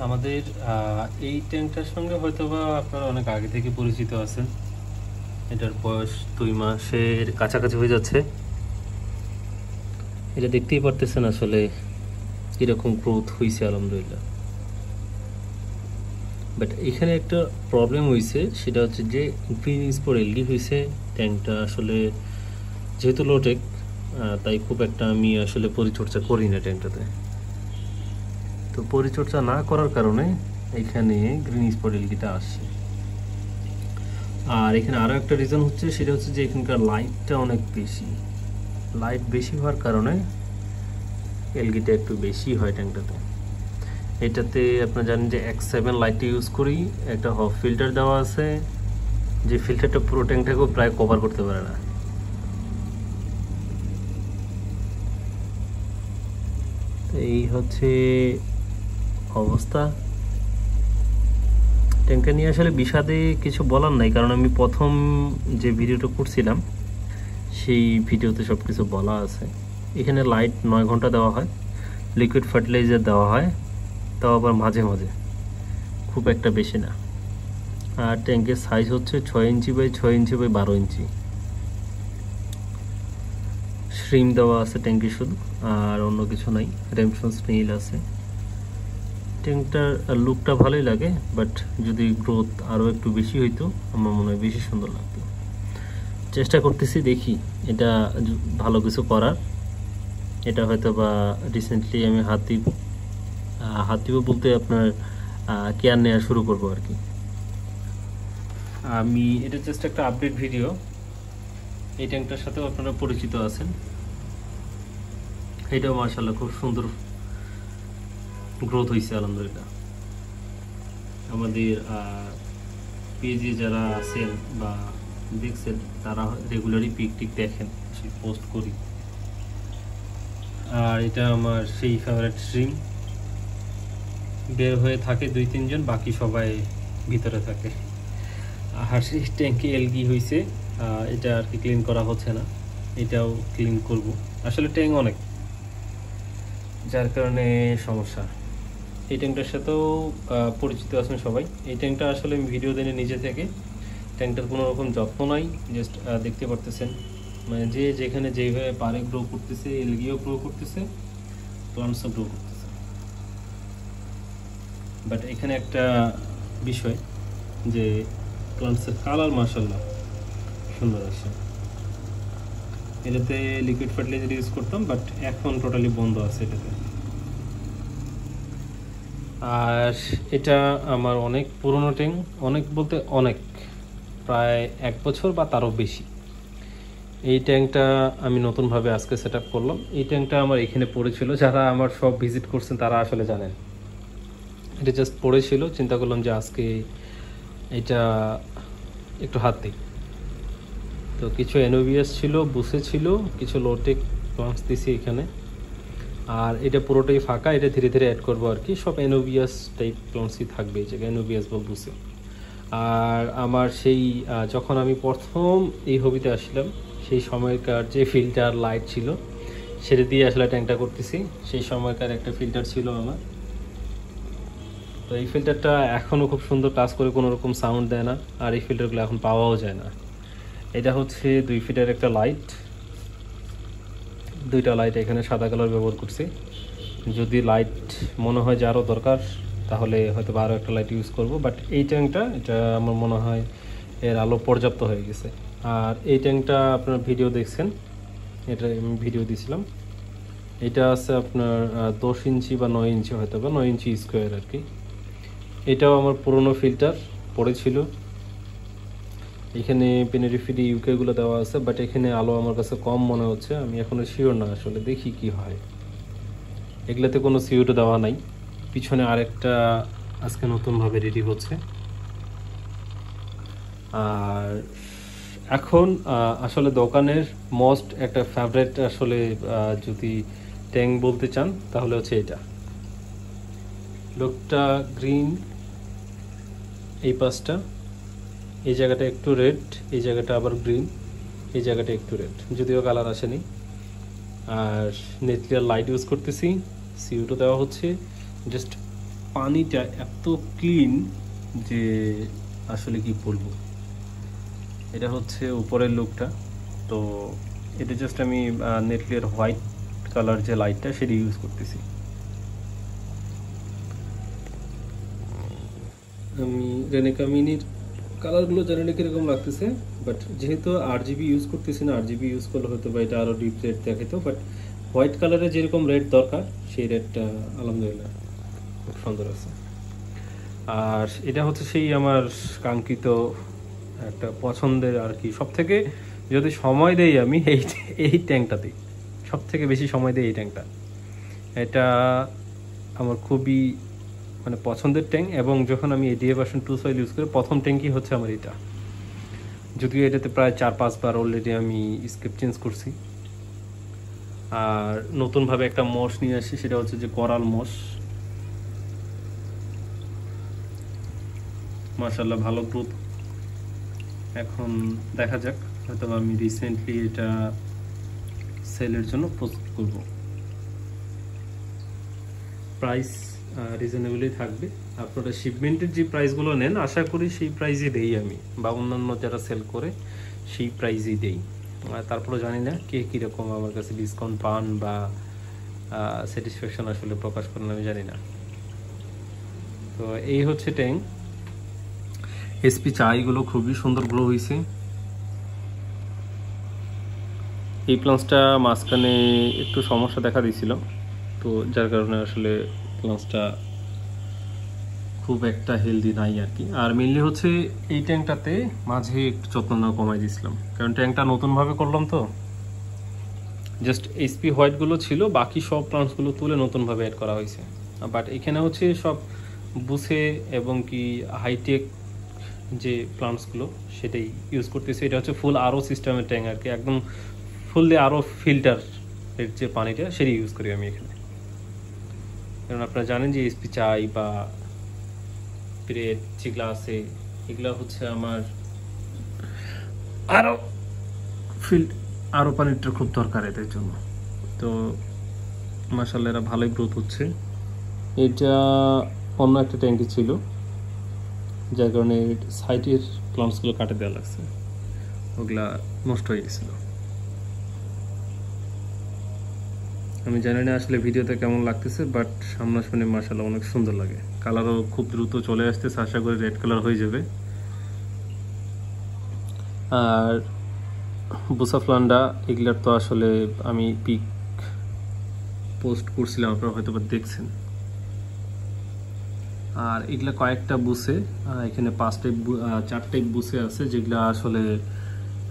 আমাদের এই ট্যাঙ্কটার সঙ্গে হয়তোবা আপনারা অনেক আগে থেকে পরিচিত আছেন। এটার বয়স 2 মাসের কাছাকাছি হয়ে যাচ্ছে। এটা দেখতেই পারতেছেন আসলে কীরকম গ্রোথ হয়েছে, আলহামদুলিল্লাহ। বাট এখানে একটা প্রবলেম হয়েছে, সেটা হচ্ছে যে গ্রিন স্পট এলগি হয়েছে। ট্যাঙ্কটা আসলে যেহেতু লোটেক, তাই খুব একটা আমি আসলে পরিচর্যা করি না ট্যাঙ্কটাতে। তো পরিচর্যা না করার কারণে এখানে গ্রিন স্পট এলগিটা আসছে। আর এখানে আরও একটা রিজন হচ্ছে, সেটা হচ্ছে যে এখানকার লাইটটা অনেক বেশি। লাইট বেশি হওয়ার কারণে এলগিটা একটু বেশি হয় ট্যাঙ্কটাতে। এটাতে আপনারা জানেন যে X7 লাইটটা ইউজ করি, একটা হফ ফিল্টার দেওয়া আছে, যে ফিল্টারটা পুরো ট্যাঙ্কটাকেও প্রায় কভার করতে পারে না। এই হচ্ছে অবস্থা। ট্যাঙ্কটা নিয়ে আসলে বিষাদে কিছু বলার নাই, কারণ আমি প্রথম যে ভিডিওটা করছিলাম সেই ভিডিওতে সব কিছু বলা আছে। এখানে লাইট 9 ঘন্টা দেওয়া হয়, লিকুইড ফার্টিলাইজার দেওয়া হয়, তাও আবার মাঝে মাঝে, খুব একটা বেশি না। আর ট্যাঙ্কের সাইজ হচ্ছে 6 inch by 6 inch by 12 inch. Shrimp দেওয়া আছে ট্যাঙ্কে শুধু, আর অন্য কিছু নাই। রেমসন স্নেইল আছে। ট্যাঙ্কটার লুকটা ভালোই লাগে, বাট যদি গ্রোথ আরও একটু বেশি হইতো আমার মনে হয় বেশি সুন্দর লাগতো। চেষ্টা করতেছি, দেখি এটা ভালো কিছু করার। এটা হয়তো বা রিসেন্টলি আমি হাত দিব বলতে আপনার কেয়ার নেওয়া শুরু করবো আর কি। আমি এটা জাস্ট একটা আপডেট ভিডিও। এই ট্যাঙ্কটার সাথেও আপনারা পরিচিত আছেন। এটাও মাশাআল্লাহ খুব সুন্দর গ্রোথ হয়েছে, আলহামদুলিল্লাহ। আমাদের পেজে যারা আছেন বা দেখছেন, তারা রেগুলারই পিক দেখেন, পোস্ট করি। আর এটা আমার সেই ফেভারিট স্ট্রিম। বের হয়ে থাকে 2-3 জন, বাকি সবাই ভিতরে থাকে। আর সেই ট্যাঙ্কে এলগি হয়েছে, এটা আর কি ক্লিন করা হচ্ছে না। এটাও ক্লিন করব। আসলে ট্যাঙ্ক অনেক, যার কারণে সমস্যা। এই ট্যাঙ্কটার সাথেও পরিচিত আছেন সবাই। এই ট্যাঙ্কটা আসলে আমি ভিডিও দিনে নিজে থেকে, ট্যাঙ্কটার কোনো রকম যত্ন নাই, জাস্ট দেখতে পারতেছেন, মানে যে যেখানে যেভাবে পারে গ্রো করতেছে, এলগিও গ্রো করতেছে, প্লান্টসও গ্রো করতেছে। বাট এখানে একটা বিষয়, যে প্লান্টসের কালার মাশাআল্লাহ সুন্দর আসে। এটাতে লিকুইড ফার্টিলাইজার ইউজ করতাম, বাট এখন টোটালি বন্ধ আছে এটাতে। আর এটা আমার অনেক পুরনো ট্যাঙ্ক, অনেক বলতে অনেক, প্রায় 1 বছর বা তারও বেশি। এই ট্যাঙ্কটা আমি নতুনভাবে আজকে সেট আপ করলাম। এই ট্যাঙ্কটা আমার এখানে পড়েছিল, যারা আমার সব ভিজিট করছেন তারা আসলে জানেন। এটা জাস্ট পড়েছিল, চিন্তা করলাম যে আজকে এটা একটু হাত দিই। তো কিছু এনোভিয়াস ছিল, বুসে ছিল, কিছু লোটেক প্লান্টস দিছি এখানে। আর এটা পুরোটাই ফাঁকা, এটা ধীরে ধীরে অ্যাড করবো আর কি। সব এনোভিয়াস টাইপ প্লান্টসই থাকবে এই জায়গায়, এনোভিয়াস বা বুসে। আর আমার সেই যখন আমি প্রথম এই হবিতে আসলাম, সেই সময়কার যে ফিল্টার লাইট ছিল সেটা দিয়ে আসলে ট্যাঙ্কটা করতেছি। সেই সময়কার একটা ফিল্টার ছিল আমার। তো এই ফিল্টারটা এখনও খুব সুন্দর কাজ করে, কোনো রকম সাউন্ড দেয় না। আর এই ফিল্টারগুলো এখন পাওয়াও যায় না। এটা হচ্ছে 2 ফিটের একটা লাইট, 2টা লাইট এখানে সাদা কালার ব্যবহার করছি। যদি লাইট মনে হয় যে আরও দরকার, তাহলে হয়তো আরও একটা লাইট ইউজ করব। বাট এই ট্যাঙ্কটা, এটা আমার মনে হয় এর আলো পর্যাপ্ত হয়ে গেছে। আর এই ট্যাঙ্কটা আপনার ভিডিও দেখছেন, এটা আমি ভিডিও দিয়েছিলাম। এটা আছে আপনার 10 ইঞ্চি বা 9 ইঞ্চি, হয়তো বা 9 ইঞ্চি স্কোয়ার আর কি। এটাও আমার পুরনো ফিল্টার পড়েছিল। এখানে পেনেরিফিডি ইউকেগুলো দেওয়া আছে, বাট এখানে আলো আমার কাছে কম মনে হচ্ছে। আমি এখনও শিওর না, আসলে দেখি কি হয়। এগুলোতে কোনো সিউটো দেওয়া নাই। পিছনে আরেকটা আজকে নতুনভাবে রেডি হচ্ছে। আর এখন আসলে দোকানের মোস্ট একটা ফেভারিট আসলে যদি ট্যাঙ্ক বলতে চান, তাহলে হচ্ছে এটা। লোকটা গ্রিন, এই পাশটা, এই জায়গাটা একটু রেড, এই জায়গাটা আবার গ্রিন, এই জায়গাটা একটু রেড, যদিও কালার আসেনি। আর নেটলিয়ার লাইট ইউজ করতেছি, সিউটো দেওয়া হচ্ছে, জাস্ট পানিটা এত ক্লিন যে আসলে কি বলবো। এটা হচ্ছে উপরের লুকটা। তো এটা জাস্ট আমি নেটলিয়ার হোয়াইট কালার যে লাইটটা সেটা ইউজ করতেছি। আমি রেনেকা মিনির কালারগুলো জানি না কীরকম লাগতেছে, বাট যেহেতু RGB ইউজ করতেছি না, RGB ইউজ করলে হয়তো বা এটা আরও ডিপ রেড দেখাতো, বাট হোয়াইট কালারে যেরকম রেড দরকার সেই রেডটা আলহামদুলিল্লাহ খুব সুন্দর আছে। আর এটা হচ্ছে সেই আমার কাঙ্ক্ষিত একটা পছন্দের আর কি, সব থেকে যদি সময় দেই আমি এই ট্যাঙ্কটাতেই সব থেকে বেশি সময় দেই এই ট্যাঙ্কটা। এটা আমার খুবই মানে পছন্দের ট্যাঙ্ক, এবং যখন আমি ADA ভার্সন 2 সয়েল ইউজ করি প্রথম ট্যাঙ্কই হচ্ছে আমার এটা। যদিও এটাতে প্রায় 4-5 বার অলরেডি আমি স্কেপ চেঞ্জ করছি। আর নতুনভাবে একটা মোষ নিয়ে আসি, সেটা হচ্ছে যে করাল মোষ। মাশাআল্লাহ ভালো গ্রোথ। এখন দেখা যাক, হয়তো আমি রিসেন্টলি এটা সেলের জন্য পোস্ট করব। প্রাইস রিজনেবলই থাকবে। আপনারা শিপমেন্টের যে প্রাইসগুলো নেন আশা করি সেই প্রাইসই দেই আমি, বা অন্যান্য যারা সেল করে সেই প্রাইসই দেই। তারপরে জানি না কে কীরকম আমার কাছে ডিসকাউন্ট পান বা স্যাটিসফ্যাকশন আসলে প্রকাশ করেন, আমি জানি না। তো এই হচ্ছে ট্যাঙ্ক। SP চাইগুলো খুবই সুন্দর গ্রো হয়েছে। এই প্লান্টসটা মাঝখানে একটু সমস্যা দেখা দিয়েছিল, তো যার কারণে আসলে প্লান্টসটা খুব একটা হেলদি নাই আর কি। আর মেনলি হচ্ছে এই ট্যাঙ্কটাতে মাঝে একটু যত্ন নেওয়া কমাই দিয়েছিলাম, কারণ ট্যাঙ্কটা নতুনভাবে করলাম তো। জাস্ট SP হোয়াইটগুলো ছিল, বাকি সব প্লান্টসগুলো তুলে নতুনভাবে অ্যাড করা হয়েছে। বাট এখানে হচ্ছে সব বুসে এবং কি হাইটেক যে প্লান্টসগুলো সেটাই ইউজ করতেছে। এটা হচ্ছে ফুল RO সিস্টেমের ট্যাঙ্ক আর কি, একদম ফুললি RO ফিল্টার এর যে পানিটা সেটাই ইউজ করি আমি এখানে। কারণ আপনারা জানেন যে SP চাই বা ব্রেড যেগুলো আছে এগুলো হচ্ছে আমার আরও পানিটা খুব দরকার এদের জন্য। তো মাশাআল্লাহ এরা ভালোই গ্রোথ হচ্ছে। এটা অন্য একটা ট্যাঙ্কি ছিল, যার কারণে সাইডের প্লান্টসগুলো কাটে দেওয়া লাগছে, ওগুলা নষ্ট হয়ে গেছিল। আমি জানি না আসলে ভিডিওতে কেমন লাগতেছে, বাট সামনাসামনি মাশাআল্লাহ অনেক সুন্দর লাগে। কালারও খুব দ্রুত চলে আসতেছে, আশা করি রেড কালার হয়ে যাবে। আর বুসাফ্লান্ডা এগুলার তো আসলে আমি পিক পোস্ট করছিলাম, আপনারা হয়তো বা দেখছেন। আর এগুলা কয়েকটা বুসে, এখানে 4 টাইপ বুসে আছে, যেগুলা আসলে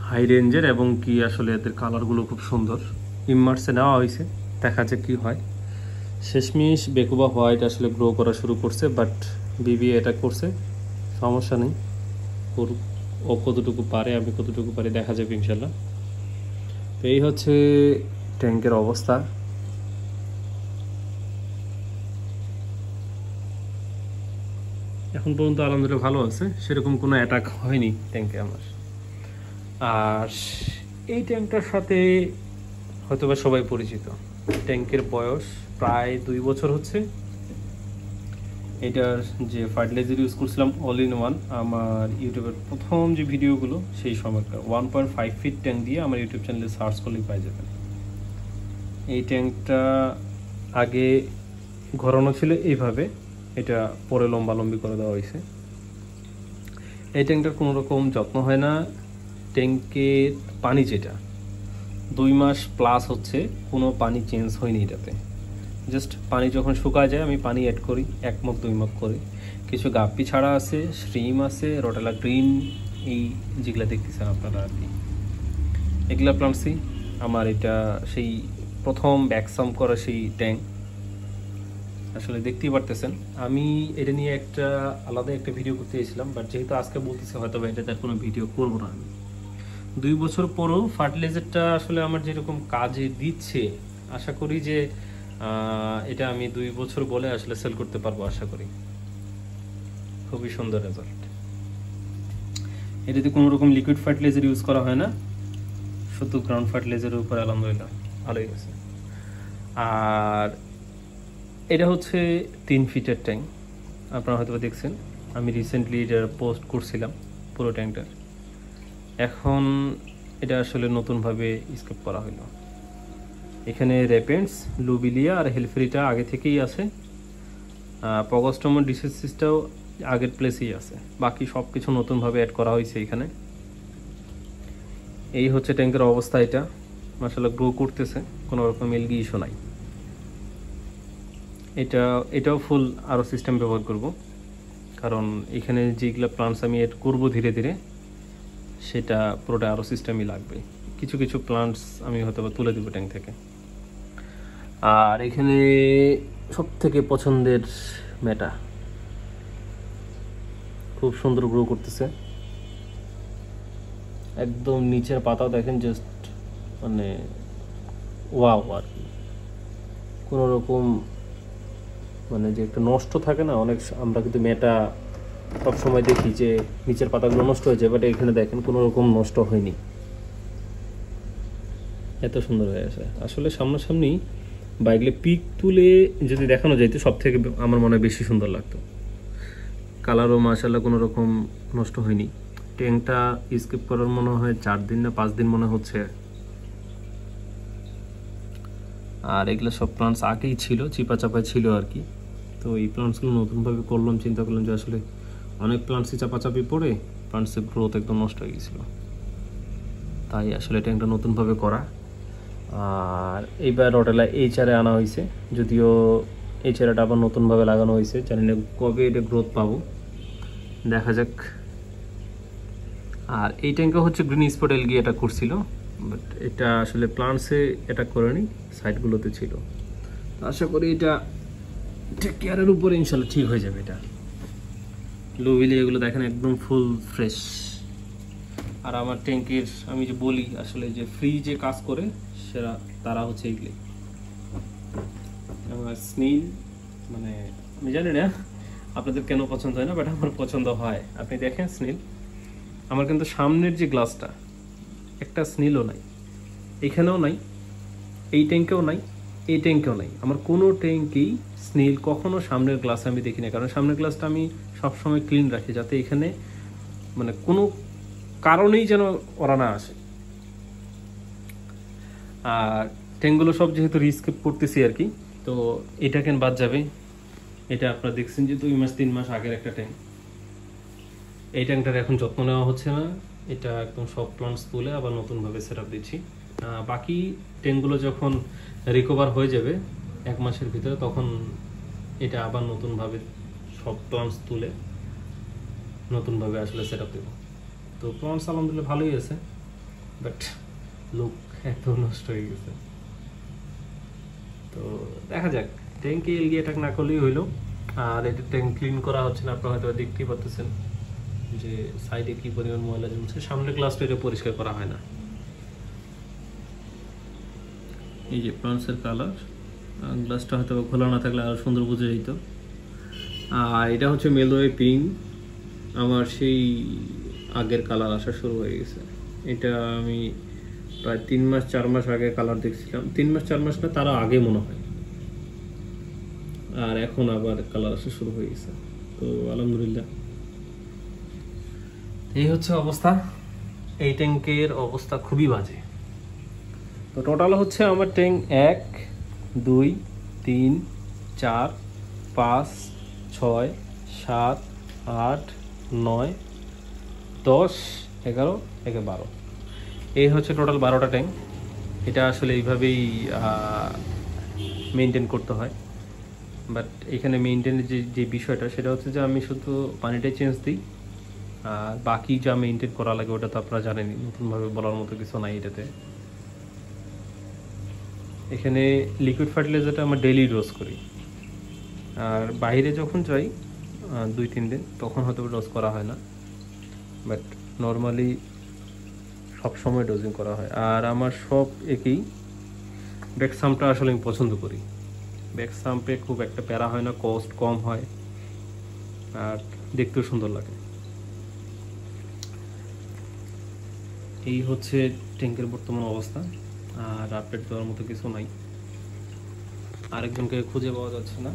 হাই রেঞ্জের এবং কি আসলে এদের কালারগুলো খুব সুন্দর। ইমার্সে নেওয়া হয়েছে, দেখা যাক কি হয়। শেষমেশ বেকুবা হোয়াইট আসলে গ্রো করা শুরু করছে, বাট বিবি এটা করছে, সমস্যা নেই, করুক। ও কতটুকু পারে, আমি কতটুকু পারি, দেখা যাবে ইনশাল্লাহ। তো এই হচ্ছে ট্যাঙ্কের অবস্থা। এখন পর্যন্ত আলহামদুলিল্লাহ ভালো আছে, সেরকম কোনো অ্যাটাক হয়নি ট্যাঙ্কে আমার। আর এই ট্যাঙ্কটার সাথে হয়তোবা সবাই পরিচিত। ট্যাঙ্কের বয়স প্রায় 2 বছর হচ্ছে। এটার যে ফার্টিলাইজার ইউজ করছিলাম অল ইন ওয়ান, আমার ইউটিউবের প্রথম যে ভিডিওগুলো সেই সময়টা 1.5 ফিট ট্যাঙ্ক দিয়ে আমার ইউটিউব চ্যানেলে সার্চ করলেই পাই যাবেন। এই ট্যাঙ্কটা আগে ঘোরানো ছিল এইভাবে, এটা পরে লম্বালম্বি করে দেওয়া হয়েছে। এই ট্যাঙ্কটার কোনো রকম যত্ন হয় না। ট্যাঙ্কের পানি যেটা 2 মাস প্লাস হচ্ছে, কোনো পানি চেঞ্জ হয়নি এটাতে। জাস্ট পানি যখন শুকায় যায় আমি পানি অ্যাড করি 1 মগ 2 মগ করে। কিছু গাপ্পি ছাড়া আছে, শ্রিম আছে, রোটেলা গ্রিন, এই যেগুলো দেখতেছেন আপনারা আর কি, এগুলা প্লান্টসই আমার। এটা সেই প্রথম ব্যাকসাম করা সেই ট্যাঙ্ক, আসলে দেখতেই পারতেছেন। আমি এটা নিয়ে একটা আলাদা একটা ভিডিও করতে চেয়েছিলাম, বাট যেহেতু আজকে বলতেছি হয়তো এটাতে কোনো ভিডিও করবো না আমি। 2 বছর পরও ফার্টিলাইজারটা আসলে আমার যেরকম কাজে দিচ্ছে, আশা করি যে এটা আমি 2 বছর বলে আসলে সেল করতে পারবো আশা করি। খুবই সুন্দর রেজাল্ট। এটাতে কোনো রকম লিকুইড ফার্টিলাইজার ইউজ করা হয় না, শুধু গ্রাউন্ড ফার্টিলাইজারের উপর আলহামদুলিল্লাহ ভালোই গেছে। আর এটা হচ্ছে 3 ফিটের ট্যাঙ্ক। আপনারা হয়তো দেখছেন, আমি রিসেন্টলি এটা পোস্ট করছিলাম পুরো ট্যাঙ্কটার। এখন এটা আসলে নতুনভাবে স্কেপ করা হলো। এখানে রেপেন্টস, লুবিলিয়া আর হেলফ্রিটা আগে থেকেই আছে। পগস্টমন ডিসেসিসটাও আগের প্লেসেই আছে, বাকি সব কিছু নতুনভাবে অ্যাড করা হয়েছে এখানে। এই হচ্ছে ট্যাঙ্কের অবস্থা। এটা মাশাআল্লাহ গ্রো করতেছে, কোনো রকম এলগি ইস্যু নাই। এটাও ফুল আরও সিস্টেম ব্যবহার করব, কারণ এখানে যেগুলো প্লান্টস আমি এড করবো ধীরে ধীরে, সেটা পুরোটা আরও সিস্টেমই লাগবে। কিছু কিছু প্লান্টস আমি হয়তো বা তুলে দেবো ট্যাঙ্ক থেকে। আর এখানে সব থেকে পছন্দের মেটা, খুব সুন্দর গ্রো করতেছে। একদম নিচের পাতাও দেখেন, জাস্ট মানে ওয়াও আর কি। কোনো রকম মানে যে একটা নষ্ট থাকে না, অনেক আমরা কিন্তু মেটা সবসময় দেখি যে নিচের পাতাগুলো নষ্ট হয়ে যায়, বাট এখানে দেখেন কোনো রকম নষ্ট হয়নি, এত সুন্দর হয়ে আছে। আসলে সামনাসামনি বাইকলে পিক তুলে যদি দেখানো যাইতো সব থেকে আমার মনে হয় বেশি সুন্দর লাগতো। কালারও মাশাআল্লাহ কোনো রকম নষ্ট হয়নি। ট্যাঙ্কটা স্কেপ করার মনে হয় 4 দিন না 5 দিন মনে হচ্ছে। আর এগুলো সব প্লান্টস আগেই ছিল, চিপা চাপায় ছিল আর কি। তো এই প্লান্টসগুলো নতুনভাবে করলাম, চিন্তা করলাম যে আসলে অনেক প্লান্টসই চাপাচাপি পড়ে প্লান্টসের গ্রোথ একদম নষ্ট হয়ে গেছিলো, তাই আসলে ট্যাঙ্কটা নতুনভাবে করা। আর এইবার রটেলা এই চারে আনা হয়েছে, যদিও এই চারাটা আবার নতুনভাবে লাগানো হয়েছে, জানি না কবে এটা গ্রোথ পাবো, দেখা যাক। আর এই ট্যাঙ্কে হচ্ছে গ্রিন স্পট এলগি এটা করছিল, বাট এটা আসলে প্লান্টসে এটা করেনি, সাইডগুলোতে ছিল। আশা করি এটা টেক কেয়ারের উপরে ইনশাল্লাহ ঠিক হয়ে যাবে। এটা লুবিলি এগুলো দেখেন একদম ফুল ফ্রেশ। আর আমার ট্যাঙ্কের আমি যে বলি আসলে যে ফ্রি যে কাজ করে সেটা তারা হচ্ছে এইগুলি। আমার স্নেইল মানে আমি জানি না আপনাদের কেন পছন্দ হয় না, বাট আমার পছন্দ হয়। আপনি দেখেন স্নেইল, আমার কিন্তু সামনের যে গ্লাসটা একটা স্নেইলও নাই, এখানেও নাই, এই ট্যাঙ্কেও নাই, এই ট্যাঙ্কেও নাই। আমার কোনো ট্যাঙ্কেই স্নেইল কখনো সামনের গ্লাসে আমি দেখি না, কারণ সামনের গ্লাসটা আমি সবসময় ক্লিন রাখি, যাতে এখানে মানে কোনো কারণেই যেন ওরা না আসে। আর ট্যাঙ্কগুলো সব যেহেতু রিস্কেপ করতেছি আর কি, তো এটা কেন বাদ যাবে। এটা আপনারা দেখছেন যে 2 মাস 3 মাস আগের একটা ট্যাঙ্ক। এই ট্যাঙ্কটার এখন যত্ন নেওয়া হচ্ছে না, এটা একদম সব প্লান্টস তুলে আবার নতুনভাবে সেট আপ দিচ্ছি। বাকি ট্যাঙ্কগুলো যখন রিকভার হয়ে যাবে 1 মাসের ভিতরে, তখন এটা আবার নতুনভাবে সব প্লান্টস তুলে নতুনভাবে আসলে সেট আপ দেবো। তো প্লান্টস আলহামদুলিল্লাহ ভালোই আছে, বাট লুক একদম নষ্ট হয়ে গেছে। তো দেখা যাক, ট্যাঙ্কে এলগি অ্যাটাক না করলেই হইলো। আর এটা ট্যাঙ্ক ক্লিন করা হচ্ছে না, আপনারা হয়তো দেখতেই পাচ্ছেন যে সাইডে কি পরিমাণ ময়লা জমছে। সামনের গ্লাসটা এটা পরিষ্কার করা হয় না। এই যে প্লান্টসের কালার, গ্লাসটা হয়তো খোলা না থাকলে আরও সুন্দর বোঝা যেত। আর এটা হচ্ছে মেলওয়ে পিঙ্ক, আমার সেই আগের কালার আসা শুরু হয়ে গেছে। এটা আমি প্রায় 3 মাস 4 মাস আগে কালার দেখছিলাম, 3 মাস 4 মাস না তারও আগে মনে হয়। আর এখন আবার কালার আসা শুরু হয়ে গেছে। তো আলহামদুলিল্লাহ এই হচ্ছে অবস্থা। এই ট্যাঙ্কের অবস্থা খুবই বাজে। তো টোটাল হচ্ছে আমার ট্যাঙ্ক 1 2 3 4 5 6 7 8 9 10 11 12, এই হচ্ছে টোটাল 12টা ট্যাঙ্ক। এটা আসলে এইভাবেই মেনটেন করতে হয়। বাট এখানে মেনটেনের যে বিষয়টা সেটা হচ্ছে যে আমি শুধু পানিটাই চেঞ্জ দিই, আর বাকি যা মেনটেন করা লাগে ওটা তো আপনারা জানেনই, নতুনভাবে বলার মতো কিছু নাই এটাতে। এখানে লিকুইড ফার্টিলাইজারটা আমরা ডেইলি ডোজ করি, আর বাইরে যখন যাই 2-3 দিন তখন হয়তো ডোজ করা হয় না, বাট নর্মালি সব সময় ডোজিং করা হয়। আর আমার সব একই, ব্যাকসামটা আসলে আমি পছন্দ করি। ব্যাকসাম্পে খুব একটা প্যারা হয় না, কস্ট কম হয়, আর দেখতেও সুন্দর লাগে। এই হচ্ছে ট্যাঙ্কের বর্তমান অবস্থা। আর আপডেট দেওয়ার মতো কিছু নাই, আরেকজনকে খুঁজে পাওয়া যাচ্ছে না।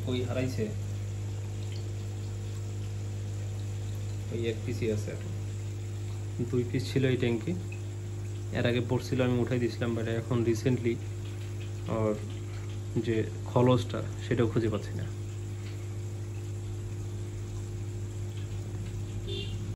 কই হারাইছে, ওই এক পিসই আছে এখন। 2 পিস ছিল এই ট্যাঙ্কি, এর আগে পড়ছিল আমি উঠাই দিয়েছিলাম, বাট এখন রিসেন্টলি আর যে খলসটা সেটাও খুঁজে পাচ্ছি না।